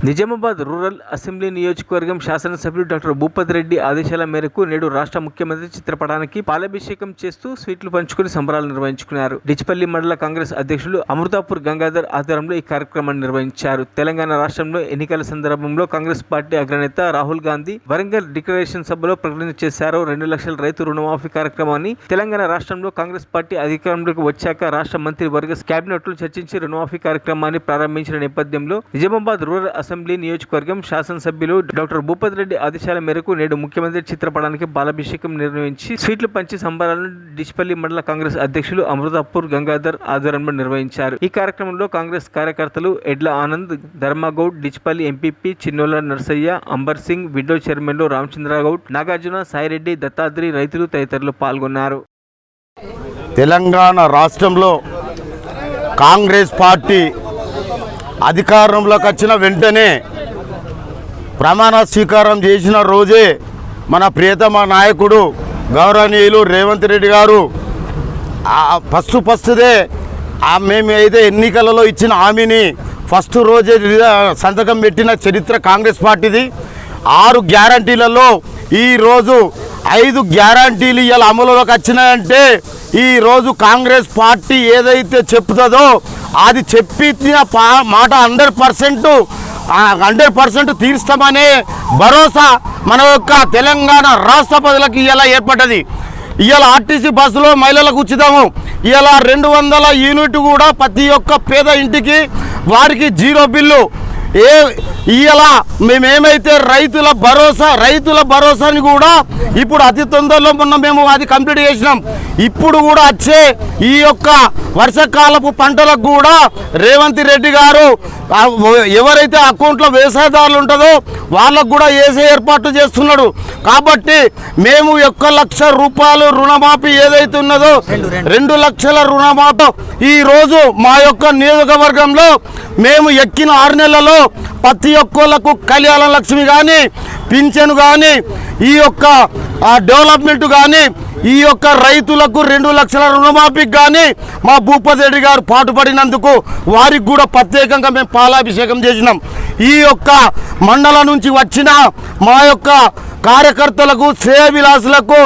Nizamabad rural assembly నియోజకవర్గం శాసనసభ్యుడు doctor Bhupathi Reddy ఆదేశాల మేరకు నేడు రాష్ట్ర ముఖ్యమంత్రి చిత్రపటానికి పాలాభిషేకం చేస్తూ స్వీట్లు పంచుకుని సంబరాలు నిర్వహించుకున్నారు. డిచ్పల్లి మండల కాంగ్రెస్ అధ్యక్షులు అమృతాపూర్ గంగాధర్ ఆధ్వర్యంలో ఈ కార్యక్రమాన్ని నిర్వహించారు. తెలంగాణ రాష్ట్రంలో ఎన్నికల సందర్భంలో కాంగ్రెస్ పార్టీ అగ్రనేత రాహుల్ గాంధీ వరంగల్ డిక్లరేషన్ సభలో ప్రకటన చేశారు. 2 లక్షల రైతు రుణమాఫీ కార్యక్రమాన్ని తెలంగాణ రాష్ట్రంలో కాంగ్రెస్ పార్టీ అధికారంలోకి వచ్చాక రాష్ట్ర మంత్రి వర్గ కేబినెట్లో చర్చించి రుణమాఫీ కార్యక్రమాన్ని ప్రారంభించిన నేపథ్యంలో నిజామాబాద్ రూరల్ అసెంబ్లీ నియోజకవర్గం శాసనసభ్యులు డాక్టర్ భూపతి రెడ్డి ఆదేశాల మేరకు నేడు ముఖ్యమంత్రి చిత్రపటానికి పాలాభిషేకం నిర్వహించి స్వీట్లు పంచి సంబరాలను డిచ్పల్లి మండల కాంగ్రెస్ అధ్యక్షులు అమృతాపూర్ గంగాధర్ ఆధ్వర్యంలో నిర్వహించారు. ఈ కార్యక్రమంలో కాంగ్రెస్ కార్యకర్తలు ఎడ్ల ఆనంద్, ధర్మగౌడ్, డిచ్పల్లి ఎంపీపీ చిన్నోల నర్సయ్య, అంబర్ సింగ్, విండో చైర్మన్లు రామచంద్రగౌడ్, నాగార్జున, సాయిరెడ్డి, దత్తాద్రి, రైతులు తదితరులు పాల్గొన్నారు. తెలంగాణ రాష్ట్రంలో కాంగ్రెస్ పార్టీ అధికారంలోకి వచ్చిన వెంటనే ప్రమాణ స్వీకారం చేసిన రోజే మన ప్రియతమ నాయకుడు గౌరవనీయులు రేవంత్ రెడ్డి గారు ఫస్ట్దే మేము అయితే ఎన్నికలలో ఇచ్చిన హామీని ఫస్ట్ రోజే సంతకం పెట్టిన చరిత్ర కాంగ్రెస్ పార్టీది. 6 గ్యారంటీలలో ఈరోజు 5 గ్యారంటీలు ఇవాళ అమలులోకి వచ్చినాయంటే ఈరోజు కాంగ్రెస్ పార్టీ ఏదైతే చెప్తుందో అది చెప్పిన మాట 100% తీర్స్తామనే భరోసా మన యొక్క తెలంగాణ రాష్ట్ర ప్రజలకు ఇవాళ ఏర్పడ్డది. ఇవాళ ఆర్టీసీ బస్సులో మహిళలకు ఉచితము, ఇవాళ 200 యూనిట్ కూడా ప్రతి ఒక్క పేద ఇంటికి వారికి 0 బిల్లు. ఇవాళ మేమేమైతే రైతుల భరోసాని కూడా ఇప్పుడు అతి తొందరలో మొన్న మేము అది కంప్లీట్ చేసినాం. ఇప్పుడు కూడా వచ్చే ఈ యొక్క వర్షాకాలపు పంటలకు కూడా రేవంత్ రెడ్డి గారు ఎవరైతే అకౌంట్లో వ్యవసాయదారులు ఉంటుందో వాళ్ళకు కూడా వేసే ఏర్పాటు చేస్తున్నాడు. కాబట్టి మేము 1 లక్ష రూపాయలు రుణమాఫీ ఏదైతే ఉన్నదో 2 లక్షల రుణమాఫీ ఈరోజు మా యొక్క నియోజకవర్గంలో మేము ఎక్కిన 6 నెలలలో ప్రతి ఒక్కళ్ళకు కళ్యాణ లక్ష్మి కానీ, పింఛను కానీ, ఈ యొక్క డెవలప్మెంట్ కానీ, ఈ యొక్క రైతులకు 2 లక్షల రుణమాఫీకి కానీ మా భూపతి రెడ్డి గారు పాటుపడినందుకు వారికి కూడా ప్రత్యేకంగా మేము పాలాభిషేకం చేసినాం. ఈ యొక్క మండలం నుంచి వచ్చిన మా యొక్క కార్యకర్తలకు, శ్రేయభిలాసులకు,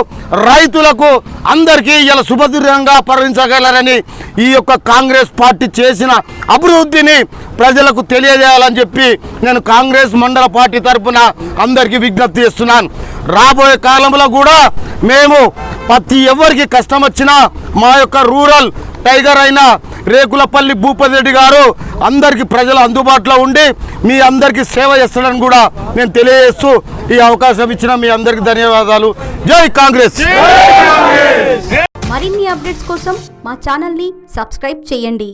రైతులకు అందరికీ ఇలా శుభదీర్ఘంగా పరిగణించగలరని ఈ యొక్క కాంగ్రెస్ పార్టీ చేసిన అభివృద్ధిని ప్రజలకు తెలియజేయాలని చెప్పి నేను కాంగ్రెస్ మండల పార్టీ తరఫున అందరికీ విజ్ఞప్తి చేస్తున్నాను. రాబోయే కాలంలో కూడా మేము ప్రతి ఎవరికి కష్టం వచ్చినా మా యొక్క రూరల్ టైగర్ అయిన రేకులపల్లి భూపతి రెడ్డి గారు అందరికీ ప్రజల అందుబాటులో ఉండి మీ అందరికీ సేవ చేస్తాడని కూడా నేను తెలియజేస్తూ ఈ అవకాశం ఇచ్చిన మీ అందరికీ ధన్యవాదాలు. జై కాంగ్రెస్. మరిన్ని అప్డేట్స్ కోసం మా ఛానల్ని సబ్స్క్రైబ్ చేయండి.